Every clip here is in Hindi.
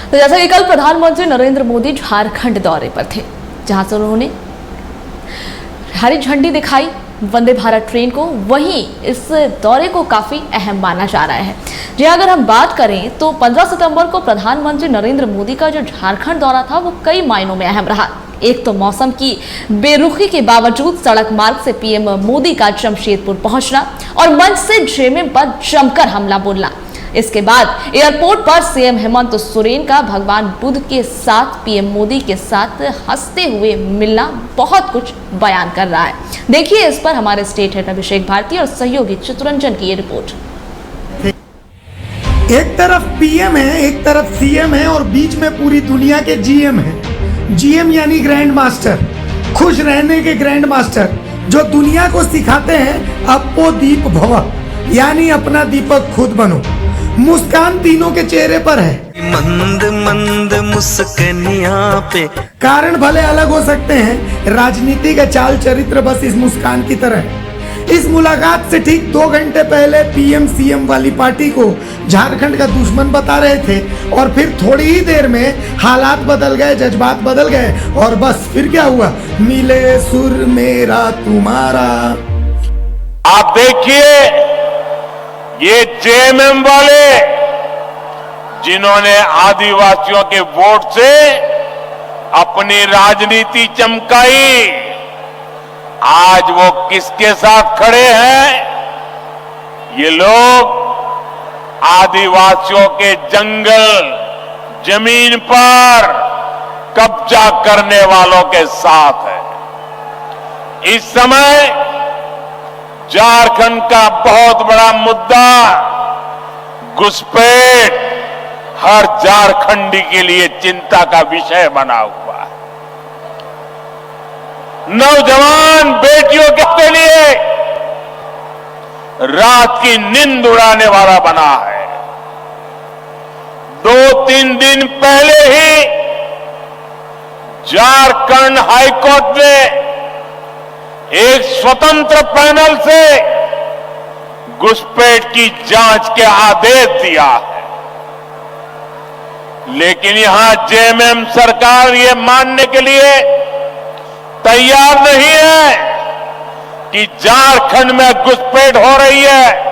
तो जैसा कि कल प्रधानमंत्री नरेंद्र मोदी झारखंड दौरे पर थे, जहां से उन्होंने हरी झंडी दिखाई वंदे भारत ट्रेन को, वहीं इस दौरे को काफी अहम माना जा रहा है। जी अगर हम बात करें तो 15 सितंबर को प्रधानमंत्री नरेंद्र मोदी का जो झारखंड दौरा था वो कई मायनों में अहम रहा। एक तो मौसम की बेरुखी के बावजूद सड़क मार्ग से पीएम मोदी का जमशेदपुर पहुंचना और मंच से जेएमएम पर जमकर हमला बोलना। इसके बाद एयरपोर्ट पर सीएम हेमंत सोरेन का भगवान बुद्ध के साथ पीएम मोदी के साथ हंसते हुए मिलना बहुत कुछ बयान कर रहा है। देखिए इस पर हमारे स्टेट हेड अभिषेक भारती और सहयोगी चित्ररंजन की ये रिपोर्ट। एक तरफ पीएम है, एक तरफ सीएम है और बीच में पूरी दुनिया के जीएम है। जीएम यानी ग्रैंड मास्टर, खुश रहने के ग्रैंड मास्टर, जो दुनिया को सिखाते हैं अपो दीप भव, यानी अपना दीपक खुद बनो। मुस्कान तीनों के चेहरे पर है, मंद मंद मुस्कानियां पे। कारण भले अलग हो सकते हैं, राजनीति का चाल चरित्र बस इस मुस्कान की तरह है। इस मुलाकात से ठीक 2 घंटे पहले पीएम सीएम वाली पार्टी को झारखंड का दुश्मन बता रहे थे और फिर थोड़ी ही देर में हालात बदल गए, जज्बात बदल गए और बस फिर क्या हुआ, मिले सुर मेरा तुम्हारा। आप देखिए ये जेएमएम वाले जिन्होंने आदिवासियों के वोट से अपनी राजनीति चमकाई, आज वो किसके साथ खड़े हैं? ये लोग आदिवासियों के जंगल जमीन पर कब्जा करने वालों के साथ है। इस समय झारखंड का बहुत बड़ा मुद्दा घुसपैठ हर झारखंडी के लिए चिंता का विषय बना हुआ है। नौजवान बेटियों के लिए रात की नींद उड़ाने वाला बना है। 2-3 दिन पहले ही झारखंड हाईकोर्ट ने एक स्वतंत्र पैनल से घुसपैठ की जांच के आदेश दिया है, लेकिन यहां जेएमएम सरकार ये मानने के लिए तैयार नहीं है कि झारखंड में घुसपैठ हो रही है।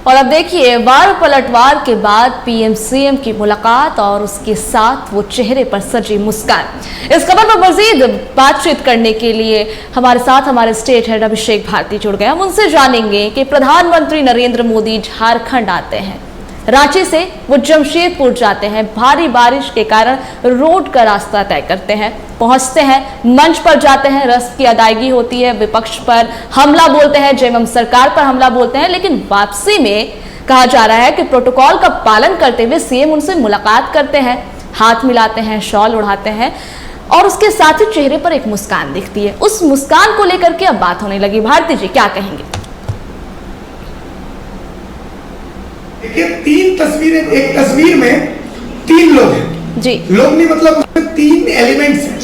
और अब देखिए वार पलटवार के बाद पीएम सीएम की मुलाकात और उसके साथ वो चेहरे पर सजी मुस्कान। इस खबर पर मजीद बातचीत करने के लिए हमारे साथ हमारे स्टेट हेड अभिषेक भारती जुड़ गए। हम उनसे जानेंगे कि प्रधानमंत्री नरेंद्र मोदी झारखंड आते हैं, रांची से वो जमशेदपुर जाते हैं, भारी बारिश के कारण रोड का रास्ता तय करते हैं, पहुंचते हैं, मंच पर जाते हैं, रस्म की अदायगी होती है, विपक्ष पर हमला बोलते हैं, जेएमएम सरकार पर हमला बोलते हैं, लेकिन वापसी में कहा जा रहा है कि प्रोटोकॉल का पालन करते हुए सीएम उनसे मुलाकात करते हैं, हाथ मिलाते हैं, शॉल उड़ाते हैं और उसके साथ ही चेहरे पर एक मुस्कान दिखती है। उस मुस्कान को लेकर के अब बात होने लगी। भारती जी क्या कहेंगे? देखिए 3 तस्वीरें, एक तस्वीर में 3 लोग हैं जी, लोग नहीं मतलब 3 एलिमेंट्स हैं।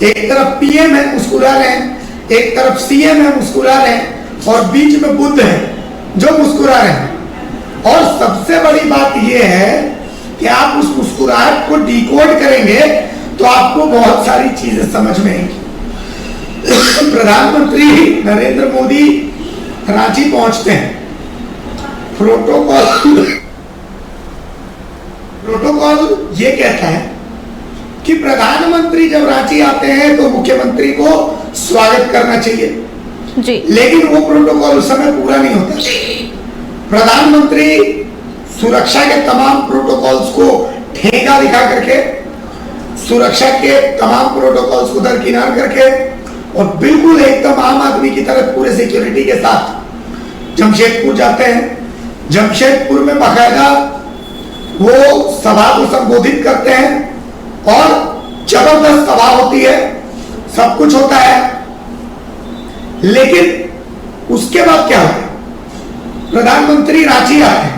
एक तरफ पीएम है मुस्कुरा रहे हैं, एक तरफ सीएम है मुस्कुरा रहे हैं और बीच में बुद्ध है जो मुस्कुरा रहे हैं। और सबसे बड़ी बात यह है कि आप उस मुस्कुराहट को डिकोड करेंगे तो आपको बहुत सारी चीजें समझ में आएंगी। प्रधानमंत्री नरेंद्र मोदी रांची पहुंचते हैं, प्रोटोकॉल ये कहता है कि प्रधानमंत्री जब रांची आते हैं तो मुख्यमंत्री को स्वागत करना चाहिए। जी। लेकिन वो प्रोटोकॉल उस समय पूरा नहीं होता। प्रधानमंत्री सुरक्षा के तमाम प्रोटोकॉल्स को ठेका दिखा करके, सुरक्षा के तमाम प्रोटोकॉल्स को दरकिनार करके और बिल्कुल एकदम आम आदमी की तरह पूरे सिक्योरिटी के साथ जमशेदपुर जाते हैं। जमशेदपुर में बाकायदा वो सभा को संबोधित करते हैं और जबरदस्त सभा होती है, सब कुछ होता है। लेकिन उसके बाद क्या होता है, प्रधानमंत्री रांची आते हैं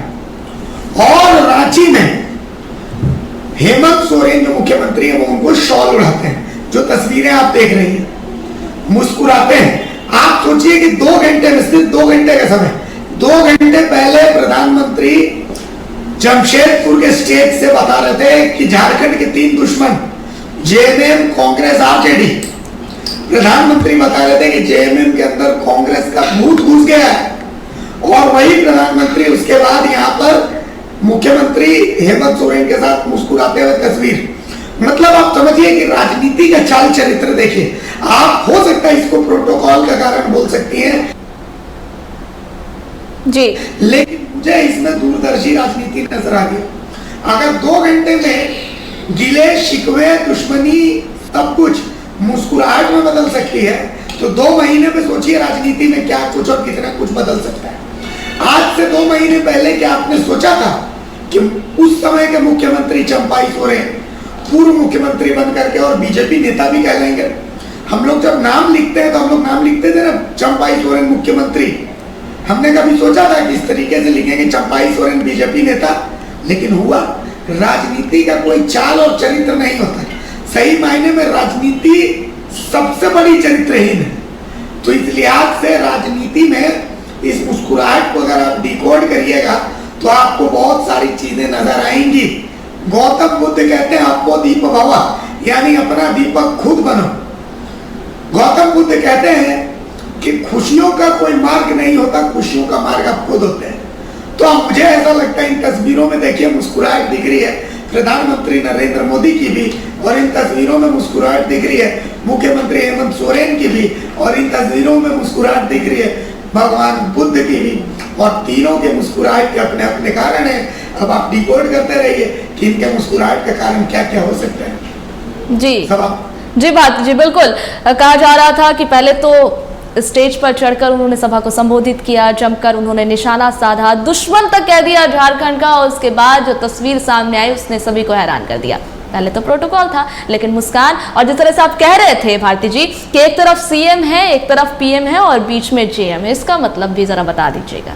और रांची में हेमंत सोरेन जो मुख्यमंत्री है वो उनको शॉल उड़ाते हैं। जो तस्वीरें आप देख रही हैं, मुस्कुराते हैं। आप सोचिए कि 2 घंटे में, सिर्फ 2 घंटे का समय, 2 घंटे पहले प्रधानमंत्री जमशेदपुर के स्टेज से बता रहे थे कि झारखंड के 3 दुश्मन जेएमएम, कांग्रेस, आरजेडी। प्रधानमंत्री बता रहे थे कि जेएमएम के अंदर कांग्रेस का भूत घुस गया है और वही प्रधानमंत्री उसके बाद यहाँ पर मुख्यमंत्री हेमंत सोरेन के साथ मुस्कुराते हुए तस्वीर। मतलब आप समझिए कि राजनीति का चाल चरित्र देखिए। आप हो सकता है इसको प्रोटोकॉल का कारण बोल सकती हैं जी, लेकिन मुझे इसमें दूरदर्शी राजनीति नजर आ गई। अगर 2 घंटे में गिले शिकवे, दुश्मनी, सब कुछ मुस्कुराहट में बदल सकती है, तो 2 महीने में सोचिए राजनीति में क्या कुछ और कितना कुछ बदल सकता है। आज से 2 महीने पहले क्या आपने सोचा था कि उस समय के मुख्यमंत्री चंपाई सोरेन पूर्व मुख्यमंत्री बन करके और बीजेपी नेता भी कहलाएंगे? हम लोग जब नाम लिखते हैं तो हम लोग नाम लिखते थे ना, चंपाई सोरेन मुख्यमंत्री। हमने कभी सोचा था कि इस तरीके से लिखेंगे चंपाई सोरेन बीजेपी नेता? लेकिन हुआ। राजनीति का कोई चाल और चरित्र नहीं होता। सही मायने में राजनीति सबसे बड़ी चरित्रहीन है। तो इस लिहाज से राजनीति में इस मुस्कुराहट को अगर आप डिकोड करिएगा तो आपको बहुत सारी चीजें नजर आएंगी। गौतम बुद्ध कहते हैं आपको दीप भव, यानी अपना दीपक खुद बनो। गौतम बुद्ध कहते हैं कि खुशियों का कोई मार्ग नहीं होता, खुशियों का मार्ग आप खुद होते हैं। तो अब मुझे ऐसा लगता है इन तस्वीरों में देखिए मुस्कुराहट दिख रही है प्रधानमंत्री नरेंद्र मोदी की भी, और इन तस्वीरों में मुस्कुराहट दिख रही है मुख्यमंत्री हेमंत सोरेन की भी, और इन तस्वीरों में मुस्कुराहट दिख रही है भगवान बुद्ध की भी, और तीनों के मुस्कुराहट के अपने अपने कारण है। अब आप डिकोड करते रहिए कि इनके मुस्कुराहट का कारण क्या क्या हो सकता है। जी सब जी, बात जी बिल्कुल। कहा जा रहा था कि पहले तो स्टेज पर चढ़कर उन्होंने सभा को संबोधित किया, जमकर उन्होंने निशाना साधा, दुश्मन तक कह दिया झारखंड का, और उसके बाद जो तस्वीर सामने आई उसने सभी को हैरान कर दिया। पहले तो प्रोटोकॉल था, लेकिन मुस्कान, और जिस तरह से आप कह रहे थे भारती जी कि एक तरफ सीएम है, एक तरफ पीएम है और बीच में जेएम है, इसका मतलब भी जरा बता दीजिएगा।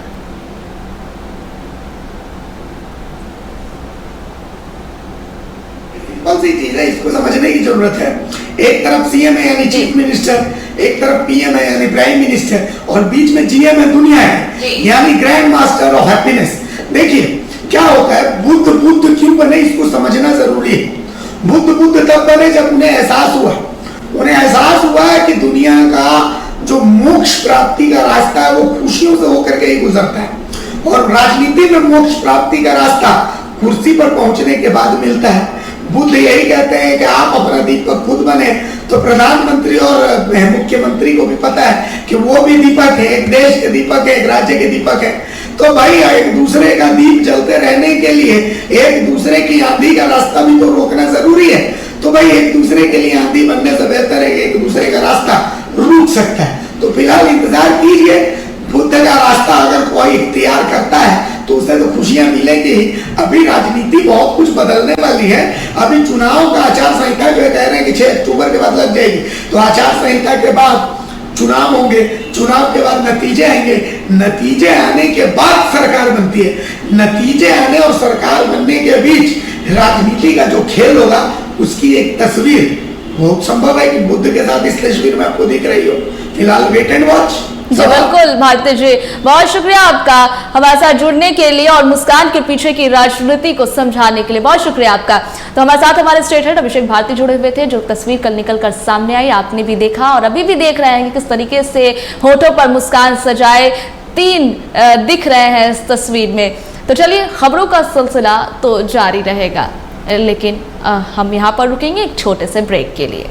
कौन सी चीज है, इसको समझने की जरूरत है। एक तरफ सीएम है यानी चीफ मिनिस्टर, एक तरफ पीएम है यानी प्राइम मिनिस्टर, और बीच में जीएम है, दुनिया है, यानी ग्रैंड मास्टर ऑफ हैप्पीनेस। देखिए क्या होता है, बुद्ध क्यों बने इसको समझना जरूरी है। बुद्ध तब बने जब उन्हें एहसास हुआ कि दुनिया का जो मोक्ष प्राप्ति का रास्ता है वो खुशियों से होकर के ही गुजरता है, और राजनीति में मोक्ष प्राप्ति का रास्ता कुर्सी पर पहुंचने के बाद मिलता है। बुद्ध यही कहते हैं कि आप अपना दीपक खुद बने। तो प्रधानमंत्री और मुख्यमंत्री को भी पता है कि वो भी दीपक है, एक देश के दीपक है, एक राज्य के दीपक है। तो भाई एक दूसरे का दीप जलते रहने के लिए एक दूसरे की आंधी का रास्ता भी तो रोकना जरूरी है। तो भाई एक दूसरे के लिए आंधी बनने से बेहतर है कि एक दूसरे का रास्ता रुक सकता है। तो फिलहाल इंतजार कीजिए, बुद्ध का रास्ता अगर कोई इख्तियार करता है तो उसे तो खुशियां मिलेंगी। अभी राजनीति बहुत कुछ बदलने वाली है। अभी चुनाव का आचार संहिता जो कह रहे हैं कि 6 अक्टूबर के बाद लग जाएगी, तो आचार संहिता के बाद चुनाव होंगे, चुनाव के बाद नतीजे आएंगे, नतीजे आने के बाद सरकार बनती है। नतीजे आने और सरकार बनने के बीच राजनीति का जो खेल होगा उसकी एक तस्वीर बहुत संभव है कि बुद्ध के साथ इस तस्वीर में आपको दिख रही हो। फिलहाल वेट एंड वॉच। जी बिल्कुल भारती जी, बहुत शुक्रिया आपका हमारे साथ जुड़ने के लिए और मुस्कान के पीछे की राजनीति को समझाने के लिए, बहुत शुक्रिया आपका। तो हमारे साथ हमारे स्टेट हेड अभिषेक भारती जुड़े हुए थे। जो तस्वीर कल निकल कर सामने आई आपने भी देखा और अभी भी देख रहे हैं कि किस तरीके से होठों पर मुस्कान सजाए 3 दिख रहे हैं इस तस्वीर में। तो चलिए खबरों का सिलसिला तो जारी रहेगा, लेकिन हम यहाँ पर रुकेंगे एक छोटे से ब्रेक के लिए।